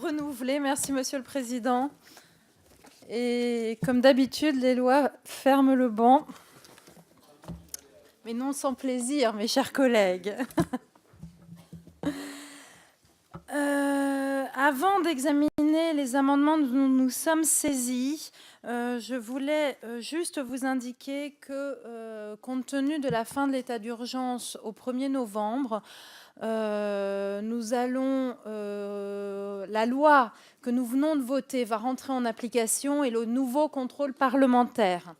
renouvelée. Merci, Monsieur le Président. Et comme d'habitude, les lois ferment le banc. Mais non sans plaisir, mes chers collègues. Avant d'examiner les amendements dont nous sommes saisis, je voulais juste vous indiquer que, compte tenu de la fin de l'état d'urgence au 1er novembre, nous allons, la loi que nous venons de voter va rentrer en application et le nouveau contrôle parlementaire.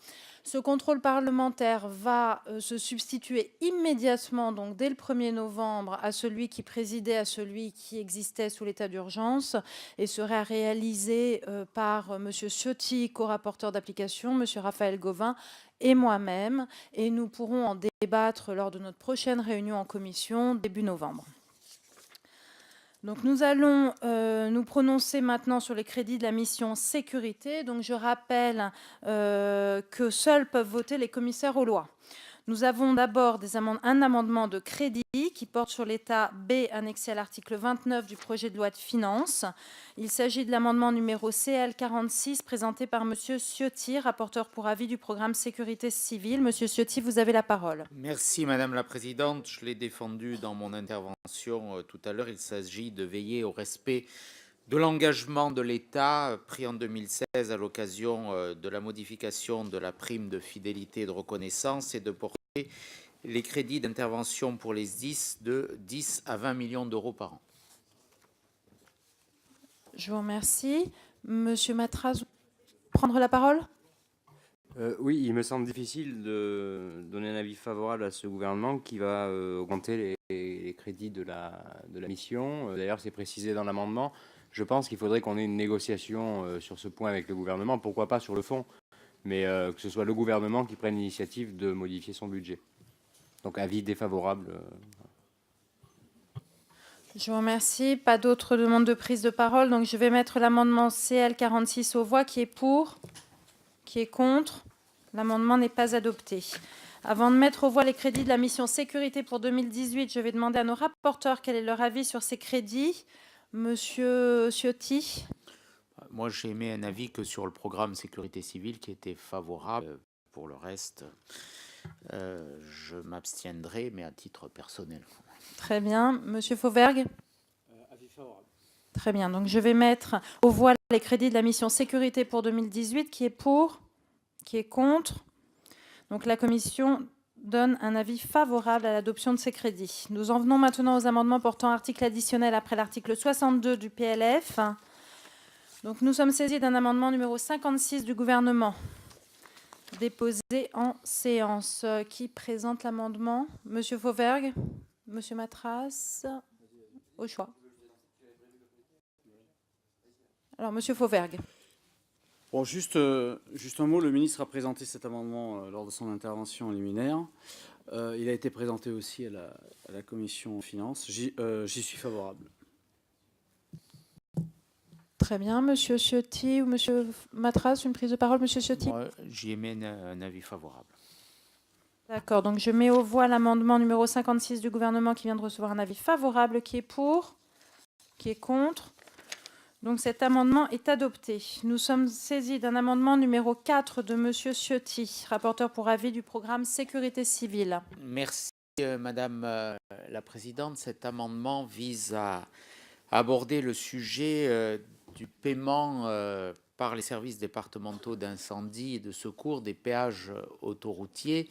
Ce contrôle parlementaire va se substituer immédiatement, donc dès le 1er novembre, à celui qui présidait, à celui qui existait sous l'état d'urgence, et sera réalisé par M. Ciotti, co-rapporteur d'application, M. Raphaël Gauvain et moi-même, et nous pourrons en débattre lors de notre prochaine réunion en commission début novembre. Donc nous allons nous prononcer maintenant sur les crédits de la mission sécurité. Donc je rappelle que seuls peuvent voter les commissaires aux lois. Nous avons d'abord un amendement de crédit qui porte sur l'état B annexé à l'article 29 du projet de loi de finances. Il s'agit de l'amendement numéro CL 46 présenté par M. Ciotti, rapporteur pour avis du programme sécurité civile. Monsieur Ciotti, vous avez la parole. Merci Madame la Présidente. Je l'ai défendu dans mon intervention tout à l'heure. Il s'agit de veiller au respect de l'engagement de l'État pris en 2016 à l'occasion de la modification de la prime de fidélité et de reconnaissance et de porter les crédits d'intervention pour les SDIS de 10 à 20 millions d'euros par an. Je vous remercie. Monsieur Matras, prendre la parole ? Oui, il me semble difficile de donner un avis favorable à ce gouvernement qui va augmenter les crédits de la mission. D'ailleurs, c'est précisé dans l'amendement. Je pense qu'il faudrait qu'on ait une négociation sur ce point avec le gouvernement, pourquoi pas sur le fond, mais que ce soit le gouvernement qui prenne l'initiative de modifier son budget. Donc, avis défavorable. Je vous remercie. Pas d'autres demandes de prise de parole. Donc, je vais mettre l'amendement CL 46 aux voix. Qui est pour ? Qui est contre ? L'amendement n'est pas adopté. Avant de mettre aux voix les crédits de la mission sécurité pour 2018, je vais demander à nos rapporteurs quel est leur avis sur ces crédits. Monsieur Ciotti. Moi, j'ai émis un avis que sur le programme sécurité civile qui était favorable. Pour le reste, je m'abstiendrai, mais à titre personnel. Très bien. Monsieur Fauvergue. Avis favorable. Très bien. Donc, je vais mettre aux voix les crédits de la mission sécurité pour 2018. Qui est pour ? Qui est contre ? Donc, la commission donne un avis favorable à l'adoption de ces crédits. Nous en venons maintenant aux amendements portant article additionnel après l'article 62 du PLF. Donc, nous sommes saisis d'un amendement numéro 56 du gouvernement, déposé en séance. Qui présente l'amendement ? Monsieur Fauvergue ? Monsieur Matras ? Au choix. Alors, Monsieur Fauvergue. Bon, juste un mot, le ministre a présenté cet amendement lors de son intervention liminaire. Il a été présenté aussi à la commission finances. J'y suis favorable. Très bien. Monsieur Ciotti ou Monsieur Matras, une prise de parole, Monsieur Ciotti ? Moi, j'y émets un avis favorable. D'accord. Donc, je mets aux voix l'amendement numéro 56 du gouvernement qui vient de recevoir un avis favorable. Qui est pour ? Qui est contre ? Donc, cet amendement est adopté. Nous sommes saisis d'un amendement numéro 4 de Monsieur Ciotti, rapporteur pour avis du programme sécurité civile. Merci Madame la Présidente. Cet amendement vise à aborder le sujet du paiement par les services départementaux d'incendie et de secours des péages autoroutiers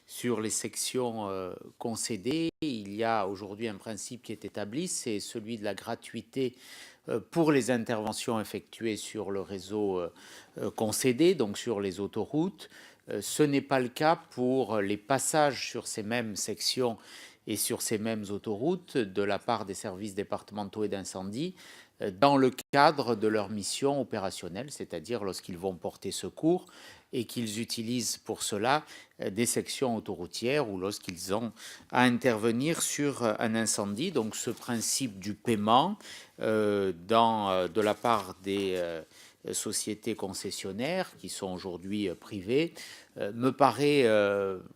sur les sections concédées. Il y a aujourd'hui un principe qui est établi, c'est celui de la gratuité pour les interventions effectuées sur le réseau concédé, donc sur les autoroutes. Ce n'est pas le cas pour les passages sur ces mêmes sections et sur ces mêmes autoroutes de la part des services départementaux et d'incendie dans le cadre de leur mission opérationnelle, c'est-à-dire lorsqu'ils vont porter secours et qu'ils utilisent pour cela des sections autoroutières ou lorsqu'ils ont à intervenir sur un incendie. Donc ce principe du paiement de la part des sociétés concessionnaires qui sont aujourd'hui privées me paraît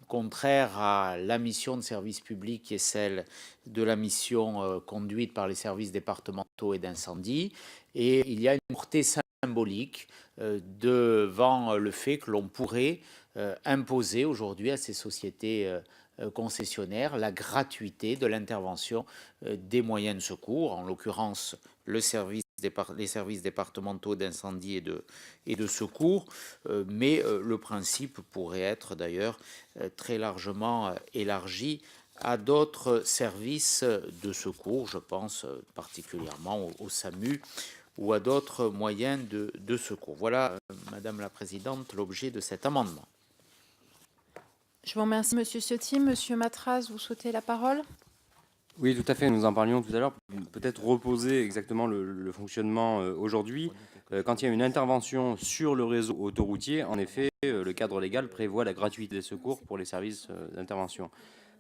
contraire à la mission de service public qui est celle de la mission conduite par les services départementaux et d'incendie. Et il y a une portée symbolique devant le fait que l'on pourrait imposer aujourd'hui à ces sociétés concessionnaires la gratuité de l'intervention des moyens de secours, en l'occurrence les services départementaux d'incendie et de secours, mais le principe pourrait être d'ailleurs très largement élargi à d'autres services de secours, je pense particulièrement au SAMU ou à d'autres moyens de secours. Voilà, Madame la Présidente, l'objet de cet amendement. Je vous remercie, Monsieur Ciotti. Monsieur Matras, vous souhaitez la parole? Oui, tout à fait. Nous en parlions tout à l'heure. Peut-être reposer exactement le fonctionnement aujourd'hui. Quand il y a une intervention sur le réseau autoroutier, en effet, le cadre légal prévoit la gratuité des secours pour les services d'intervention.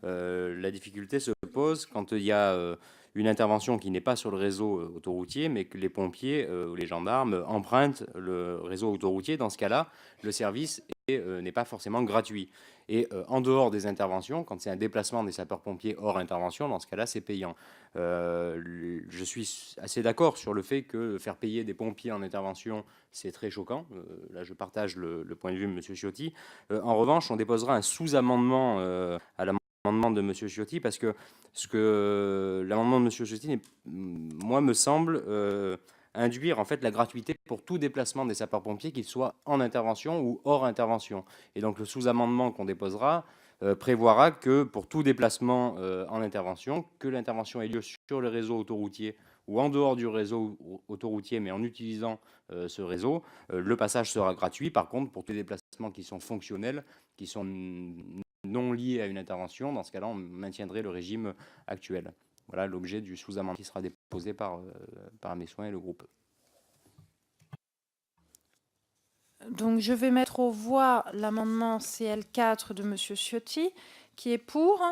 La difficulté se pose quand il y a une intervention qui n'est pas sur le réseau autoroutier, mais que les pompiers ou les gendarmes empruntent le réseau autoroutier. Dans ce cas-là, le service n'est pas forcément gratuit. Et en dehors des interventions, quand c'est un déplacement des sapeurs-pompiers hors intervention, dans ce cas-là, c'est payant. Je suis assez d'accord sur le fait que faire payer des pompiers en intervention, c'est très choquant. Là, je partage le point de vue de M. Ciotti. En revanche, on déposera un sous-amendement à l'amendement de M. Ciotti, parce que l'amendement de M. Ciotti, moi, me semble induire en fait la gratuité pour tout déplacement des sapeurs-pompiers, qu'ils soient en intervention ou hors intervention. Et donc le sous-amendement qu'on déposera prévoira que pour tout déplacement en intervention, que l'intervention ait lieu sur le réseau autoroutier ou en dehors du réseau autoroutier, mais en utilisant ce réseau, le passage sera gratuit. Par contre, pour tous les déplacements qui sont fonctionnels, qui sont non liés à une intervention, dans ce cas-là, on maintiendrait le régime actuel. Voilà l'objet du sous-amendement qui sera déposé par mes soins et le groupe. Donc, je vais mettre aux voix l'amendement CL4 de Monsieur Ciotti. Qui est pour?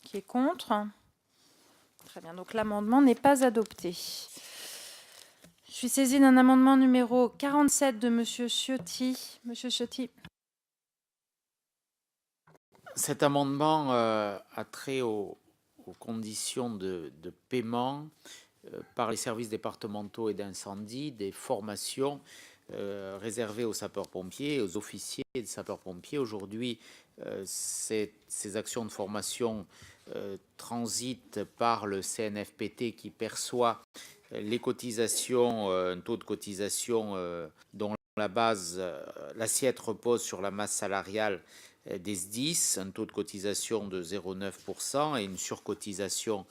Qui est contre? Très bien, donc l'amendement n'est pas adopté. Je suis saisie d'un amendement numéro 47 de Monsieur Ciotti. Monsieur Ciotti. Cet amendement a trait aux conditions de paiement par les services départementaux et d'incendie des formations réservées aux sapeurs-pompiers et aux officiers de sapeurs-pompiers. Aujourd'hui, ces actions de formation transitent par le CNFPT qui perçoit les cotisations, un taux de cotisation dont la base, l'assiette repose sur la masse salariale des SDIS, un taux de cotisation de 0,9% et une surcotisation,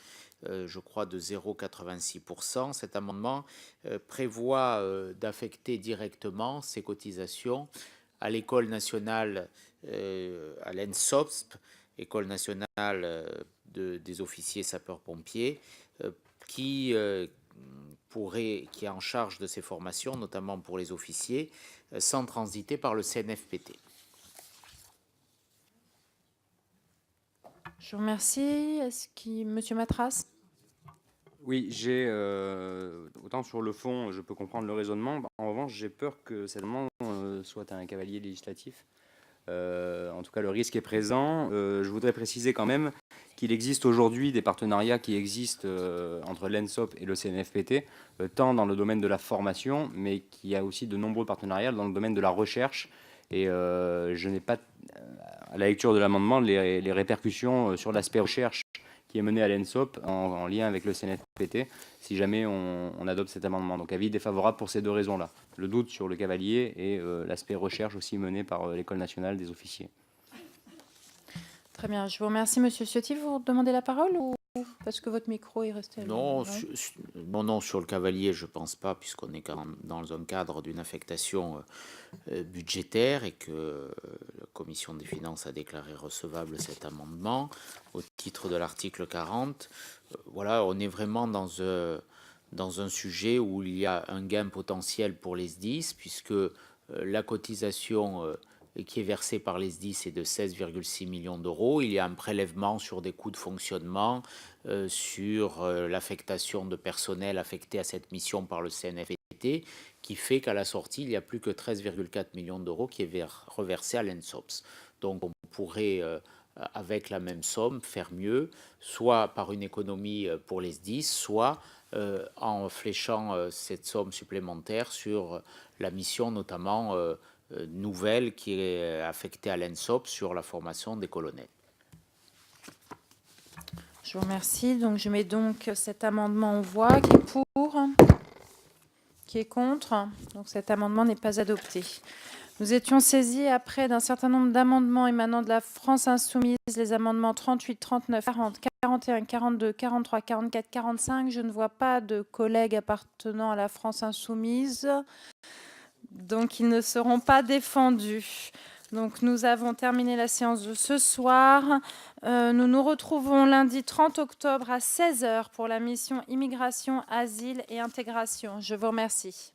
je crois, de 0,86%. Cet amendement prévoit d'affecter directement ces cotisations à l'École nationale, à l'ENSOSP, École nationale des officiers sapeurs-pompiers, qui est en charge de ces formations, notamment pour les officiers, sans transiter par le CNFPT. Je vous remercie. Est-ce que Monsieur Matras? Oui, autant sur le fond, je peux comprendre le raisonnement. En revanche, j'ai peur que cet amendement soit un cavalier législatif. En tout cas, le risque est présent. Je voudrais préciser quand même qu'il existe aujourd'hui des partenariats qui existent entre l'ENSOP et le CNFPT, tant dans le domaine de la formation, mais qu'il y a aussi de nombreux partenariats dans le domaine de la recherche. Et je n'ai pas, à la lecture de l'amendement, les répercussions sur l'aspect recherche qui est mené à l'ENSOP en lien avec le CNFPT, si jamais on adopte cet amendement. Donc avis défavorable pour ces deux raisons-là. Le doute sur le cavalier et l'aspect recherche aussi mené par l'École nationale des officiers. Très bien, je vous remercie, Monsieur Ciotti. Vous demandez la parole ou parce que votre micro est resté allumé? Non, sur le cavalier, je ne pense pas, puisqu'on est quand même dans un cadre d'une affectation budgétaire et que la Commission des finances a déclaré recevable cet amendement au titre de l'article 40. Voilà, on est vraiment dans un sujet où il y a un gain potentiel pour les SDIS, puisque la cotisation qui est versée par les SDIS est de 16,6 millions d'euros. Il y a un prélèvement sur des coûts de fonctionnement, sur l'affectation de personnel affecté à cette mission par le CNFPT qui fait qu'à la sortie, il n'y a plus que 13,4 millions d'euros qui est reversé à l'ENSOPS. Donc on pourrait, avec la même somme, faire mieux, soit par une économie pour les SDIS, soit en fléchant cette somme supplémentaire sur la mission notamment nouvelle qui est affectée à l'ENSOPS sur la formation des colonels. Je vous remercie. Donc, je mets donc cet amendement en voix. Qui est pour? Qui est contre? Donc, cet amendement n'est pas adopté. Nous étions saisis après d'un certain nombre d'amendements émanant de la France Insoumise, les amendements 38, 39, 40, 41, 42, 43, 44, 45. Je ne vois pas de collègues appartenant à la France Insoumise. Donc, ils ne seront pas défendus. Donc, nous avons terminé la séance de ce soir. Nous nous retrouvons lundi 30 octobre à 16h pour la mission Immigration, Asile et Intégration. Je vous remercie.